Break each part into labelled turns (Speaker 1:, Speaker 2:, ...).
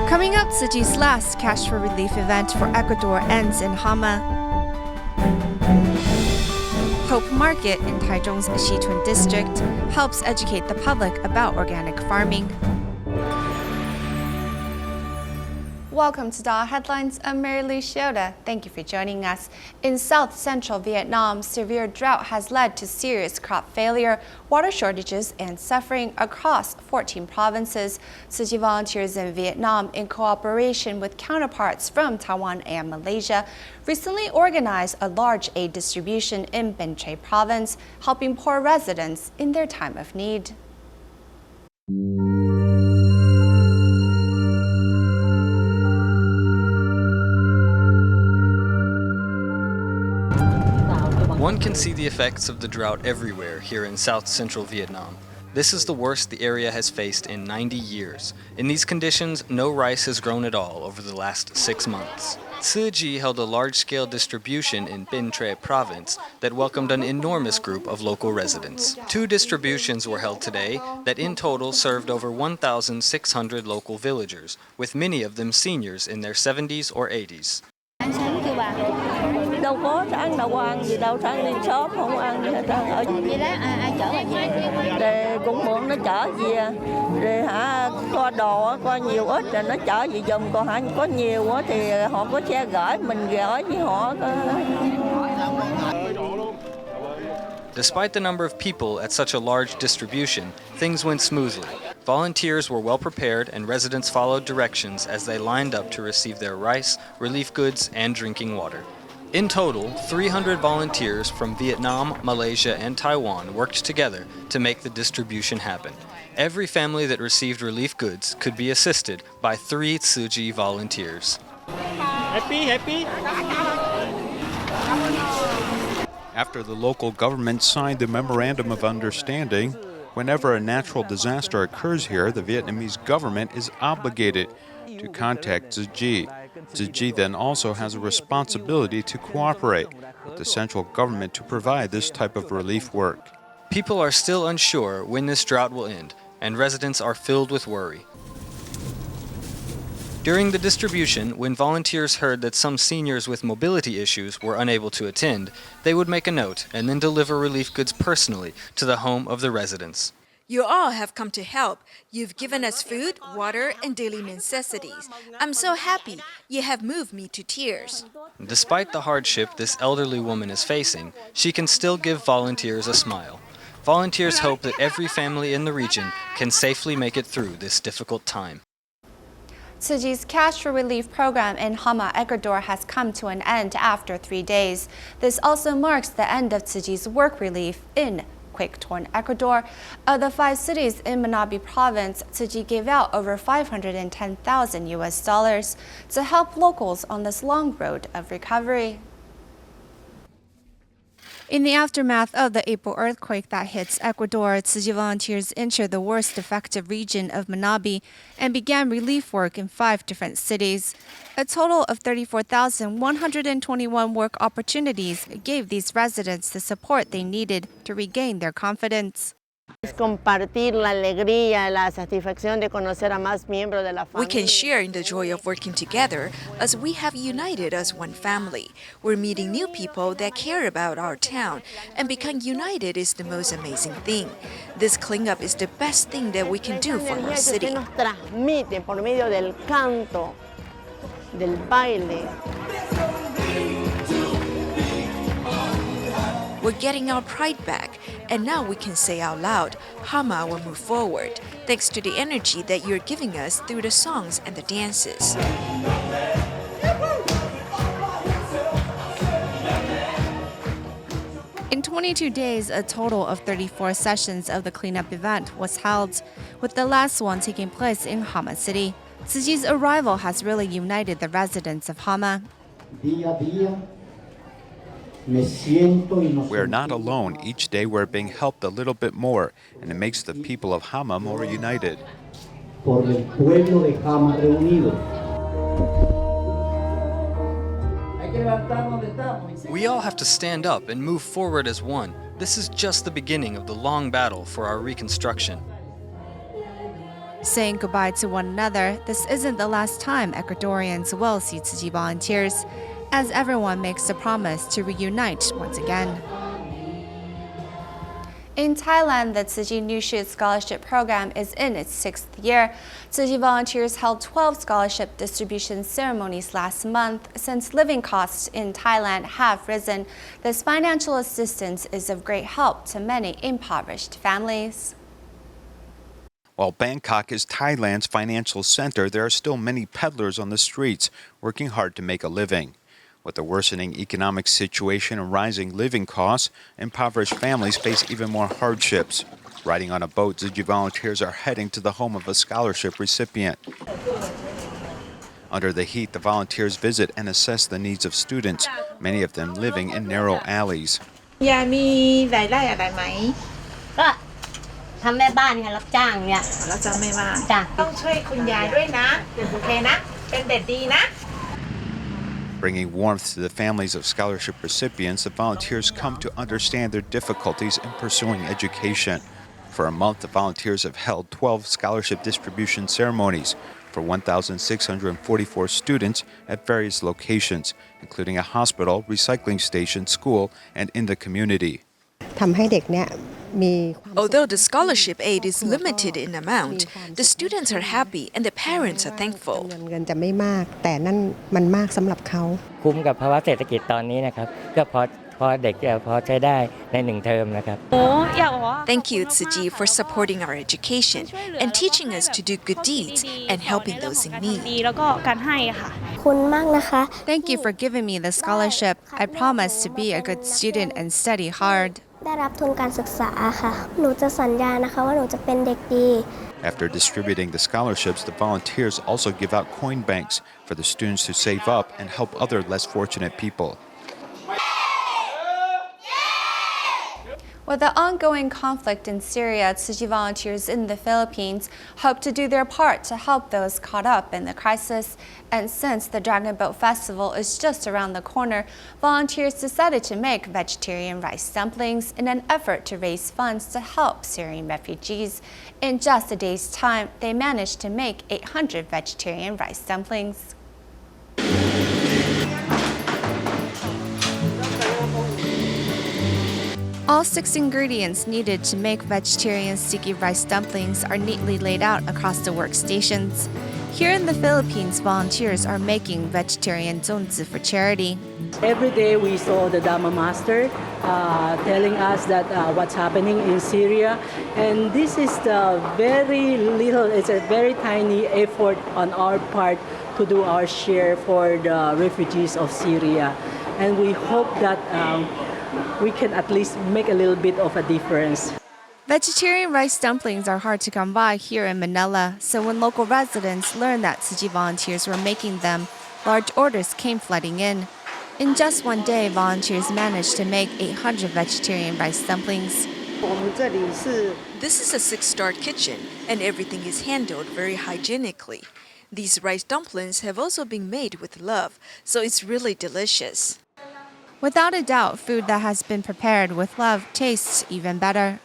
Speaker 1: Coming up, Tzu Chi's last cash for relief event for Ecuador ends in Jama. Hope Market in Taichung's Xitun district helps educate the public about organic farming. Welcome to DaAi Headlines. I'm Lee-Shioda. Thank you for joining us. In south-central Vietnam, severe drought has led to serious crop failure, water shortages, and suffering across 14 provinces. Tzu Chi volunteers in Vietnam, in cooperation with counterparts from Taiwan and Malaysia, recently organized a large aid distribution in Binh Tre province, helping poor residents in their time of need.
Speaker 2: One can see the effects of the drought everywhere here in south-central Vietnam. This is the worst the area has faced in 90 years. In these conditions, no rice has grown at all over the last 6 months. Tzu Chi held a large-scale distribution in Binh Tre province that welcomed an enormous group of local residents. 2 distributions were held today that in total served over 1,600 local villagers, with many of them seniors in their 70s or 80s.
Speaker 3: Đâu có sáng đâu có ăn gì đâu, sáng đi shop không ăn gì hết trơn.
Speaker 4: Vậy đó ai chở về?
Speaker 3: Rồi cũng muốn nó chở về, rồi có đồ có nhiều ít rồi nó chở về giùm, còn có nhiều quá thì họ có xe gửi, mình gửi với họ.
Speaker 2: Despite the number of people at such a large distribution, things went smoothly. Volunteers were well prepared and residents followed directions as they lined up to receive their rice, relief goods, and drinking water. In total, 300 volunteers from Vietnam, Malaysia, and Taiwan worked together to make the distribution happen. Every family that received relief goods could be assisted by 3 Tzu Chi volunteers.
Speaker 5: Happy?
Speaker 6: After the local government signed the Memorandum of Understanding, whenever a natural disaster occurs here, the Vietnamese government is obligated to contact Tzu Chi. Tzu Chi then also has a responsibility to cooperate with the central government to provide this type of relief work.
Speaker 2: People are still unsure when this drought will end, and residents are filled with worry. During the distribution, when volunteers heard that some seniors with mobility issues were unable to attend, they would make a note and then deliver relief goods personally to the home of the residents.
Speaker 7: You all have come to help. You've given us food, water, and daily necessities. I'm so happy. You have moved me to tears.
Speaker 2: Despite the hardship this elderly woman is facing, she can still give volunteers a smile. Volunteers hope that every family in the region can safely make it through this difficult time.
Speaker 1: Tzu Chi's Cash for Relief program in Jama, Ecuador has come to an end after 3 days. This also marks the end of Tzu Chi's work relief in quake-torn Ecuador. Of the 5 cities in Manabi province, Tzu Chi gave out over $510,000 to help locals on this long road of recovery. In the aftermath of the April earthquake that hits Ecuador, Tzu Chi volunteers entered the worst affected region of Manabi and began relief work in 5 different cities. A total of 34,121 work opportunities gave these residents the support they needed to regain their confidence.
Speaker 3: Compartir la alegría, la satisfacción de conocer a más miembros de la familia.
Speaker 7: We can share in the joy of working together as we have united as one family. We're meeting new people that care about our town, and becoming united is the most amazing thing. This cleanup is the best thing that we can do for our city.
Speaker 3: Nos transmite por medio del canto, del baile.
Speaker 7: We're getting our pride back, and now we can say out loud, Jama will move forward, thanks to the energy that you're giving us through the songs and the dances.
Speaker 1: In 22 days, a total of 34 sessions of the cleanup event was held, with the last one taking place in Jama City. Tzu Chi's arrival has really united the residents of Jama.
Speaker 6: We're not alone. Each day we're being helped a little bit more, and it makes the people of Jama more united.
Speaker 2: We all have to stand up and move forward as one. This is just the beginning of the long battle for our reconstruction.
Speaker 1: Saying goodbye to one another, this isn't the last time Ecuadorians will see Tzu Chi volunteers, as everyone makes a promise to reunite once again. In Thailand, the Tzu Chi New Shoot Scholarship Program is in its 6th year. Tzu Chi volunteers held 12 scholarship distribution ceremonies last month. Since living costs in Thailand have risen, this financial assistance is of great help to many impoverished families.
Speaker 6: While Bangkok is Thailand's financial center, there are still many peddlers on the streets working hard to make a living. With the worsening economic situation and rising living costs, impoverished families face even more hardships. Riding on a boat, Tzu Chi volunteers are heading to the home of a scholarship recipient. Under the heat, the volunteers visit and assess the needs of students, many of them living in narrow alleys.
Speaker 8: ยายมีรายได้อะไรไหม
Speaker 4: ก็ทำแม่บ้านค่ะรับจ้างเนี่ย
Speaker 8: แล้วจะไม่ว่า
Speaker 4: จ้ะ
Speaker 8: ต้องช่วยคุณยายด้วยนะโอเคนะเป็นเด็กดีนะ
Speaker 6: Bringing warmth to the families of scholarship recipients, the volunteers come to understand their difficulties in pursuing education. For a month, the volunteers have held 12 scholarship distribution ceremonies for 1,644 students at various locations, including a hospital, recycling station, school, and in the community.
Speaker 9: ทำให้เด็กเนี่ยมี
Speaker 7: Although the scholarship aid is limited in amount, the students are happy and the parents are thankful.
Speaker 9: เงินจะไม่มากแต่นั่นมันมากสำหรับเขา
Speaker 10: คุ้มกับภาวะเศรษฐกิจตอนนี้นะครับก็พอเด็กจะพอใช้ได้ใน1 เทอมนะครับ
Speaker 7: Thank you, Tzu Chi, for supporting our education and teaching us to do good deeds and helping those in need.
Speaker 11: แล้วก็การให้ค่ะ
Speaker 1: คุณมากนะคะ Thank you for giving me the scholarship. I promise to be a good student and study hard.
Speaker 12: ได้รับทุนการศึกษาค่ะหนูจะสัญญานะคะว่าหนูจะเป็นเด็กดี
Speaker 6: After distributing the scholarships, the volunteers also give out coin banks for the students to save up and help other less fortunate people.
Speaker 1: With the ongoing conflict in Syria, Tzu Chi volunteers in the Philippines hope to do their part to help those caught up in the crisis. And since the Dragon Boat Festival is just around the corner, volunteers decided to make vegetarian rice dumplings in an effort to raise funds to help Syrian refugees. In just a day's time, they managed to make 800 vegetarian rice dumplings. All 6 ingredients needed to make vegetarian sticky rice dumplings are neatly laid out across the workstations. Here in the Philippines, volunteers are making vegetarian zongzi for charity.
Speaker 13: Every day we saw the Dharma Master telling us that what's happening in Syria, and this is the very little, it's a very tiny effort on our part to do our share for the refugees of Syria. And we hope that we can at least make a little bit of a difference.
Speaker 1: Vegetarian rice dumplings are hard to come by here in Manila, so when local residents learned that Tzu Chi volunteers were making them, large orders came flooding in. In just one day, volunteers managed to make 800 vegetarian rice dumplings.
Speaker 7: This is a 6-star kitchen, and everything is handled very hygienically. These rice dumplings have also been made with love, so it's really delicious.
Speaker 1: Without a doubt, food that has been prepared with love tastes even better.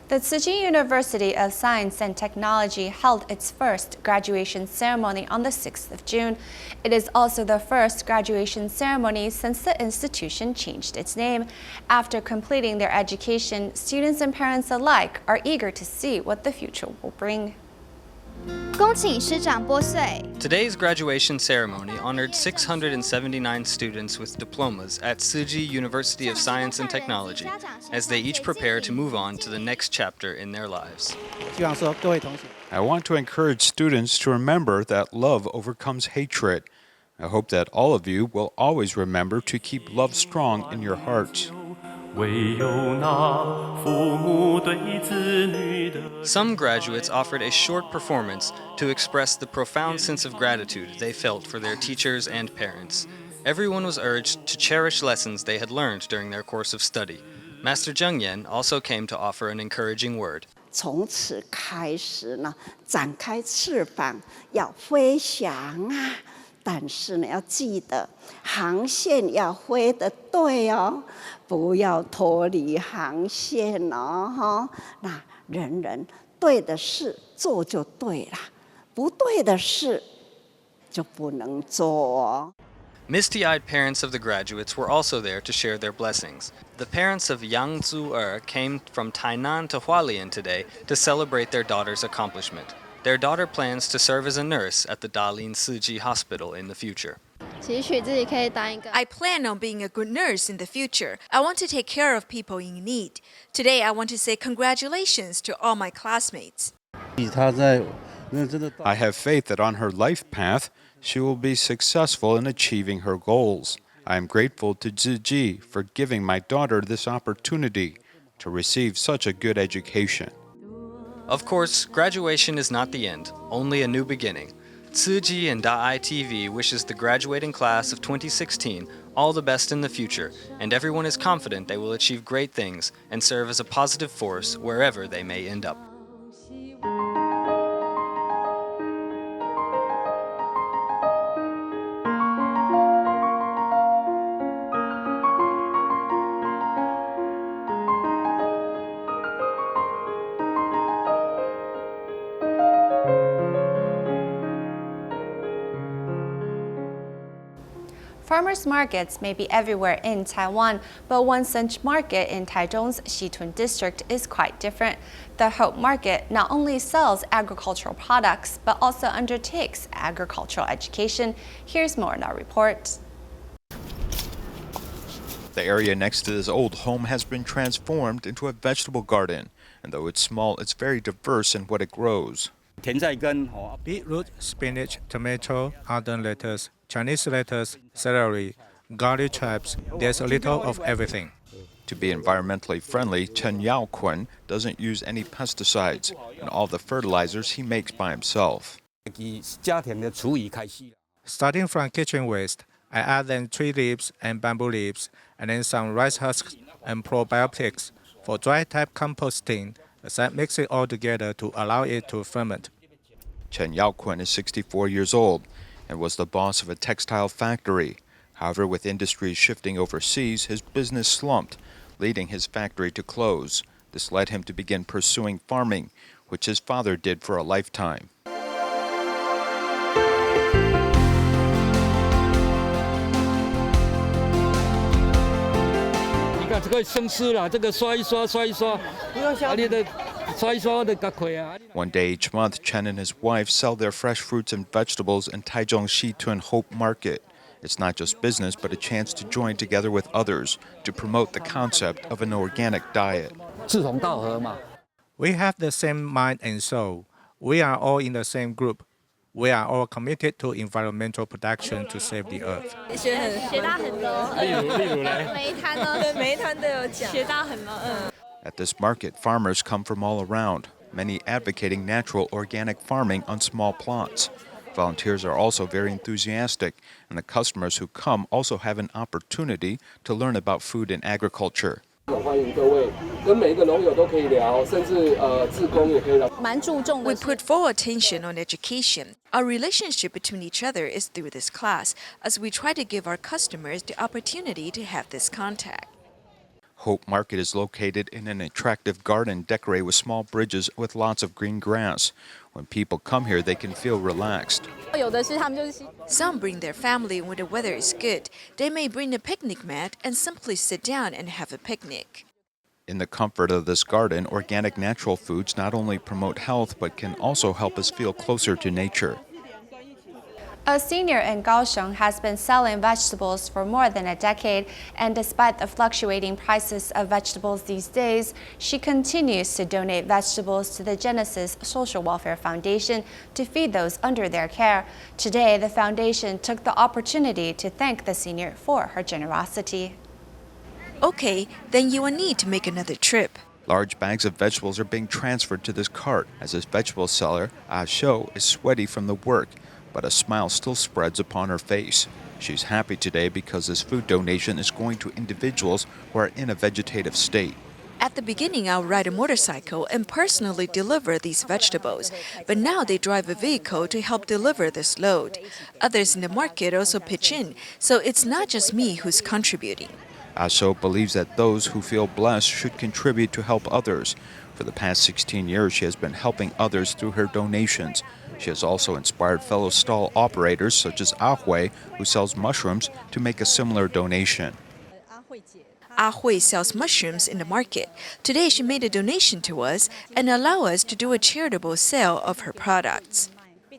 Speaker 1: The Tzu Chi University of Science and Technology held its first graduation ceremony on the 6th of June. It is also the first graduation ceremony since the institution changed its name. After completing their education, students and parents alike are eager to see what the future will bring.
Speaker 14: 恭请师长拨穗。
Speaker 2: Today's graduation ceremony honored 679 students with diplomas at Tzu Chi University of Science and Technology as they each prepare to move on to the next chapter in their lives.
Speaker 6: I want to encourage students to remember that love overcomes hatred. I hope that all of you will always remember to keep love strong in your hearts.
Speaker 2: Some graduates offered a short performance to express the profound sense of gratitude they felt for their teachers and parents. Everyone was urged to cherish lessons they had learned during their course of study. Master Zheng Yan also came to offer an encouraging word.
Speaker 15: 从此开始呢，展开翅膀，要飞翔啊！但是呢，要记得航线要飞得对哦，不要脱离航线哦，哈。那人人对的事做就对了，不对的事就不能做。
Speaker 2: Misty-eyed parents of the graduates were also there to share their blessings. The parents of Yang Zhu came from Tainan to Hualien today to celebrate their daughter's accomplishment. Their daughter plans to serve as a nurse at the Dalian Tzu Chi Hospital in the future.
Speaker 7: I plan on being a good nurse in the future. I want to take care of people in need. Today, I want to say congratulations to all my classmates.
Speaker 6: I have faith that on her life path, she will be successful in achieving her goals. I am grateful to Tzu Chi for giving my daughter this opportunity to receive such a good education.
Speaker 2: Of course, graduation is not the end, only a new beginning. Tzu Chi and DaAi TV wishes the graduating class of 2016 all the best in the future, and everyone is confident they will achieve great things and serve as a positive force wherever they may end up.
Speaker 1: Farmers markets may be everywhere in Taiwan, but one such market in Taichung's Xitun district is quite different. The Hope Market not only sells agricultural products, but also undertakes agricultural education. Here's more in our report.
Speaker 6: The area next to this old home has been transformed into a vegetable garden, and though it's small, it's very diverse in what it grows.
Speaker 5: Beetroot, spinach, tomato, ardent lettuce, Chinese lettuce, celery, garlic chives, there's a little of everything.
Speaker 6: To be environmentally friendly, Chen Yaoquan doesn't use any pesticides, and all the fertilizers he makes by himself.
Speaker 5: Starting from kitchen waste, I add then tree leaves and bamboo leaves, and then some rice husks and probiotics. For dry type composting, I mix it all together to allow it to ferment.
Speaker 6: Chen Yaoquan is 64 years old and was the boss of a textile factory. However, with industries shifting overseas, his business slumped, leading his factory to close. This led him to begin pursuing farming, which his father did for a lifetime. One day each month, Chen and his wife sell their fresh fruits and vegetables in Taichung's Xitun Hope Market. It's not just business, but a chance to join together with others to promote the concept of an organic diet.
Speaker 5: We have the same mind and soul. We are all in the same group. We are all committed to environmental protection to save the earth.
Speaker 6: At this market, farmers come from all around, many advocating natural organic farming on small plots. Volunteers are also very enthusiastic, and the customers who come also have an opportunity to learn about food and agriculture.
Speaker 7: We put full attention on education. Our relationship between each other is through this class, as we try to give our customers the opportunity to have this contact.
Speaker 6: Hope Market is located in an attractive garden decorated with small bridges with lots of green grass. When people come here, they can feel relaxed.
Speaker 7: Some bring their family when the weather is good. They may bring a picnic mat and simply sit down and have a picnic.
Speaker 6: In the comfort of this garden, organic natural foods not only promote health but can also help us feel closer to nature.
Speaker 1: A senior in Kaohsiung has been selling vegetables for more than a decade, and despite the fluctuating prices of vegetables these days, she continues to donate vegetables to the Genesis Social Welfare Foundation to feed those under their care. Today, the foundation took the opportunity to thank the senior for her generosity.
Speaker 7: Okay, then you will need to make another trip.
Speaker 6: Large bags of vegetables are being transferred to this cart as this vegetable seller, Ah Shou, is sweaty from the work, but a smile still spreads upon her face. She's happy today because this food donation is going to individuals who are in a vegetative state.
Speaker 7: At the beginning, I'll ride a motorcycle and personally deliver these vegetables, but now they drive a vehicle to help deliver this load. Others in the market also pitch in, so it's not just me who's contributing.
Speaker 6: Aso believes that those who feel blessed should contribute to help others. For the past 16 years, she has been helping others through her donations. She has also inspired fellow stall operators such as Ah Hui, who sells mushrooms, to make a similar donation.
Speaker 7: Ah Hui sells mushrooms in the market. Today she made a donation to us and allow us to do a charitable sale of her products.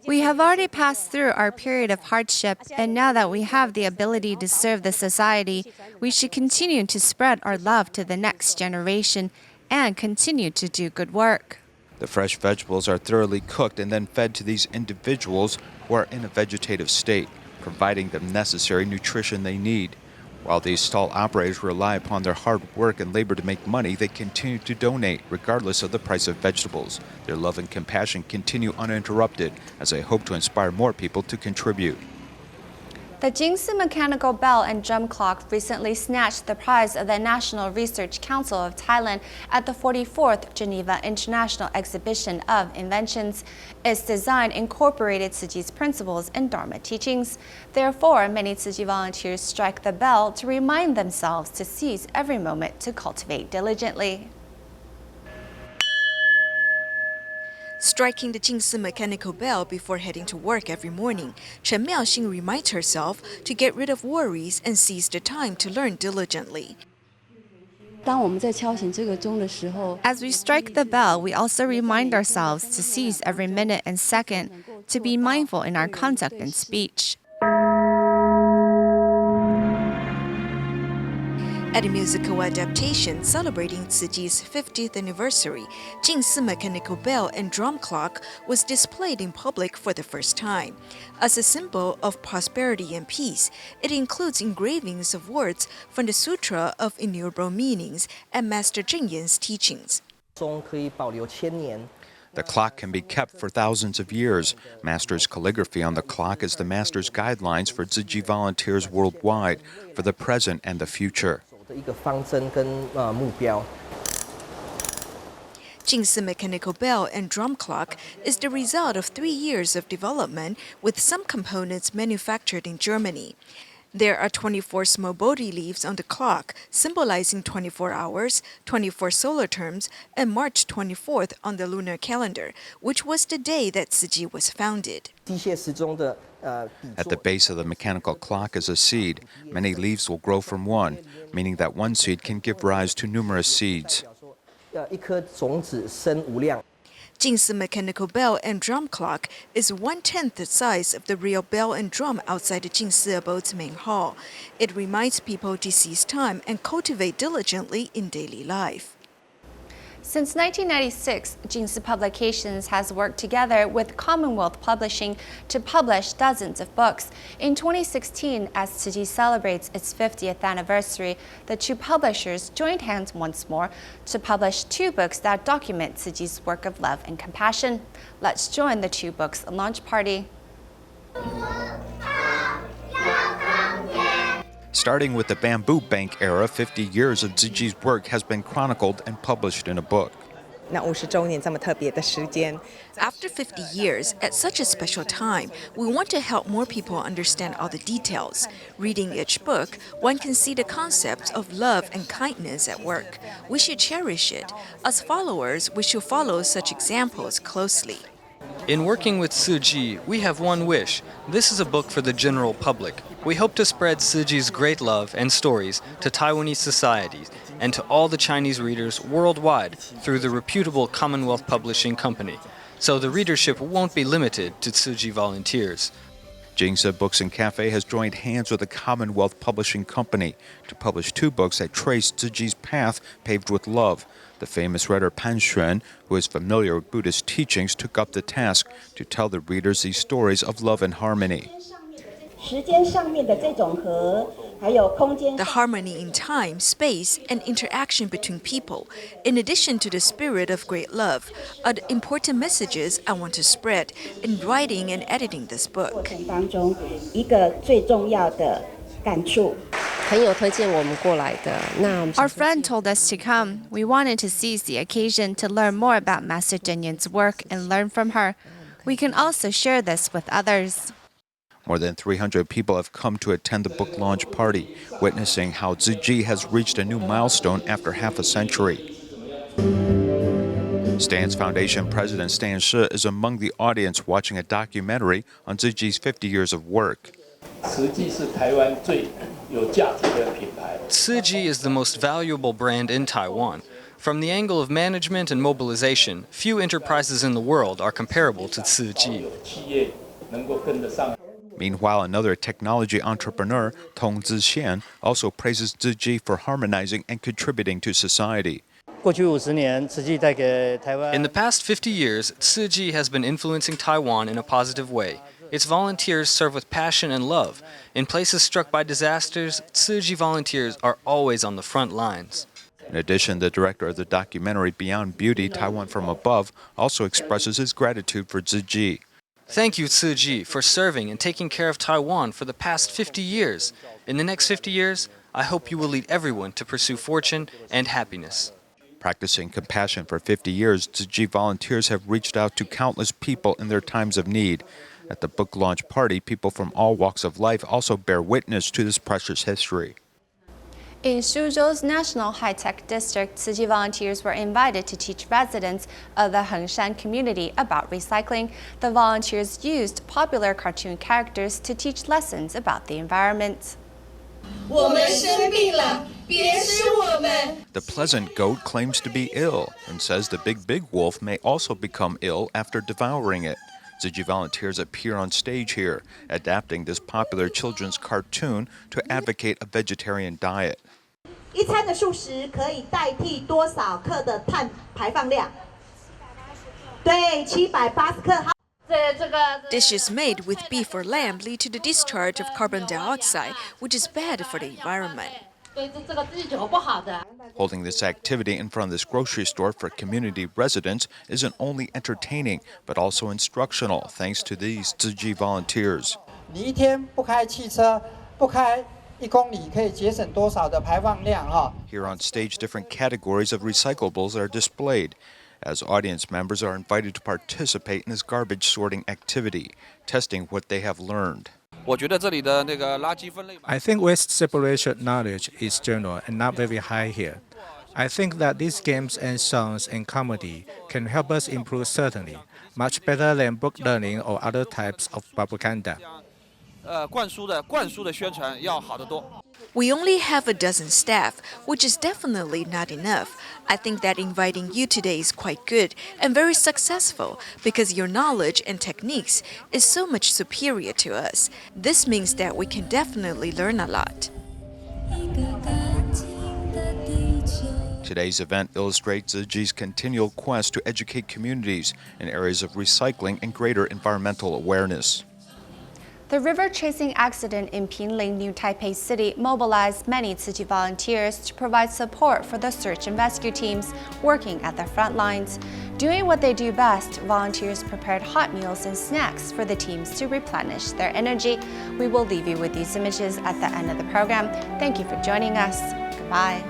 Speaker 1: We have already passed through our period of hardship, and now that we have the ability to serve the society, we should continue to spread our love to the next generation and continue to do good work.
Speaker 6: The fresh vegetables are thoroughly cooked and then fed to these individuals who are in a vegetative state, providing them necessary nutrition they need. While these stall operators rely upon their hard work and labor to make money, they continue to donate regardless of the price of vegetables. Their love and compassion continue uninterrupted as they hope to inspire more people to contribute.
Speaker 1: The Jingsi mechanical bell and drum clock recently snatched the prize of the National Research Council of Thailand at the 44th Geneva International Exhibition of Inventions. Its design incorporated Tzu Chi's principles and Dharma teachings. Therefore, many Tzu Chi volunteers strike the bell to remind themselves to seize every moment to cultivate diligently.
Speaker 7: Striking the Jingsi mechanical bell before heading to work every morning, Chen Miaoxing reminds herself to get rid of worries and seize the time to learn diligently.
Speaker 1: As we strike the bell, we also remind ourselves to seize every minute and second, to be mindful in our conduct and speech.
Speaker 7: At a musical adaptation celebrating Tzu Chi's 50th anniversary, Jingsi mechanical bell and drum clock was displayed in public for the first time. As a symbol of prosperity and peace, it includes engravings of words from the Sutra of Innumerable Meanings and Master Zheng Yan's teachings.
Speaker 6: The clock can be kept for thousands of years. Master's calligraphy on the clock is the Master's guidelines for Tzu Chi volunteers worldwide for the present and the future.
Speaker 7: Jingsi mechanical bell and drum clock is the result of 3 years of development, with some components manufactured in Germany. There are 24 small Bodhi leaves on the clock, symbolizing 24 hours, 24 solar terms, and March 24th on the lunar calendar, which was the day that Tzu Chi was founded.
Speaker 6: At the base of the mechanical clock is a seed. Many leaves will grow from one, meaning that one seed can give rise to numerous seeds.
Speaker 7: Jingsi mechanical bell and drum clock is 1/10 the size of the real bell and drum outside the Jingsi abode's main hall. It reminds people to seize time and cultivate diligently in daily life.
Speaker 1: Since 1996, Jingsi Publications has worked together with Commonwealth Publishing to publish dozens of books. In 2016, as Tzu Chi celebrates its 50th anniversary, the two publishers joined hands once more to publish 2 books that document Tzu Chi's work of love and compassion. Let's join the 2 books launch party.
Speaker 6: Starting with the bamboo bank era, 50 years of Tzu Chi's work has been chronicled and published in a book.
Speaker 7: After 50 years, at such a special time, we want to help more people understand all the details. Reading each book, one can see the concepts of love and kindness at work. We should cherish it. As followers, we should follow such examples closely.
Speaker 2: In working with Tzu Chi, we have one wish. This is a book for the general public. We hope to spread Tzu Chi's great love and stories to Taiwanese societies and to all the Chinese readers worldwide through the reputable Commonwealth Publishing Company, so the readership won't be limited to Tzu Chi volunteers.
Speaker 6: Jingsi Books and Cafe has joined hands with the Commonwealth Publishing Company to publish 2 books that trace Tzu Chi's path paved with love. The famous writer Pan Xuan, who is familiar with Buddhist teachings, took up the task to tell the readers these stories of love and harmony.
Speaker 7: The harmony in time, space, and interaction between people, in addition to the spirit of great love, are the important messages I want to spread in writing and editing this book.
Speaker 1: Our friend told us to come. We wanted to seize the occasion to learn more about Master Zheng Yan's work and learn from her. We can also share this with others.
Speaker 6: More than 300 people have come to attend the book launch party, witnessing how Tzu Chi has reached a new milestone after half a century. Stan's Foundation President Stan Shi is among the audience watching a documentary on Tzu Chi's 50 years of work.
Speaker 2: Tzu Chi is the most valuable brand in Taiwan. From the angle of management and mobilization, few enterprises in the world are comparable to Tzu Chi.
Speaker 6: Meanwhile, another technology entrepreneur, Tong Zixian, also praises Tzu Chi for harmonizing and contributing to society.
Speaker 2: In the past 50 years, Tzu Chi has been influencing Taiwan in a positive way. Its volunteers serve with passion and love. In places struck by disasters, Tzu Chi volunteers are always on the front lines.
Speaker 6: In addition, the director of the documentary Beyond Beauty, Taiwan from Above, also expresses his gratitude for Tzu Chi.
Speaker 2: Thank you, Tzu Chi, for serving and taking care of Taiwan for the past 50 years. In the next 50 years, I hope you will lead everyone to pursue fortune and happiness.
Speaker 6: Practicing compassion for 50 years, Tzu Chi volunteers have reached out to countless people in their times of need. At the book launch party, people from all walks of life also bear witness to this precious history.
Speaker 1: In Suzhou's National High-Tech District, Tzu Chi volunteers were invited to teach residents of the Hengshan community about recycling. The volunteers used popular cartoon characters to teach lessons about the environment.
Speaker 6: The pleasant goat claims to be ill and says the big wolf may also become ill after devouring it. Tzu Chi volunteers appear on stage here, adapting this popular children's cartoon to advocate a vegetarian diet.
Speaker 11: 一餐的素食可以代替多少克的碳排放量？对，780克。
Speaker 7: Dishes made with beef or lamb lead to the discharge of carbon dioxide, which is bad for the environment.
Speaker 6: Holding this activity in front of this grocery store for community residents isn't only entertaining, but also instructional, thanks to these Tzu Chi volunteers.
Speaker 16: 你一天不开汽车，不开1公里，可以节省多少的排放量？哈。
Speaker 6: Here on stage, different categories of recyclables are displayed, as audience members are invited to participate in this garbage sorting activity, testing what they have learned.
Speaker 5: I think waste separation knowledge is general and not very high here. I think that these games and songs and comedy can help us improve certainly, much better than book learning or other types of propaganda.
Speaker 7: We only have a dozen staff, which is definitely not enough. I think that inviting you today is quite good and very successful because your knowledge and techniques is so much superior to us. This means that we can definitely learn a lot.
Speaker 6: Today's event illustrates Tzu Chi's continual quest to educate communities in areas of recycling and greater environmental awareness.
Speaker 1: The river chasing accident in Pinling, New Taipei City, mobilized many Tzu Chi volunteers to provide support for the search and rescue teams working at the front lines. Doing what they do best, volunteers prepared hot meals and snacks for the teams to replenish their energy. We will leave you with these images at the end of the program. Thank you for joining us. Goodbye.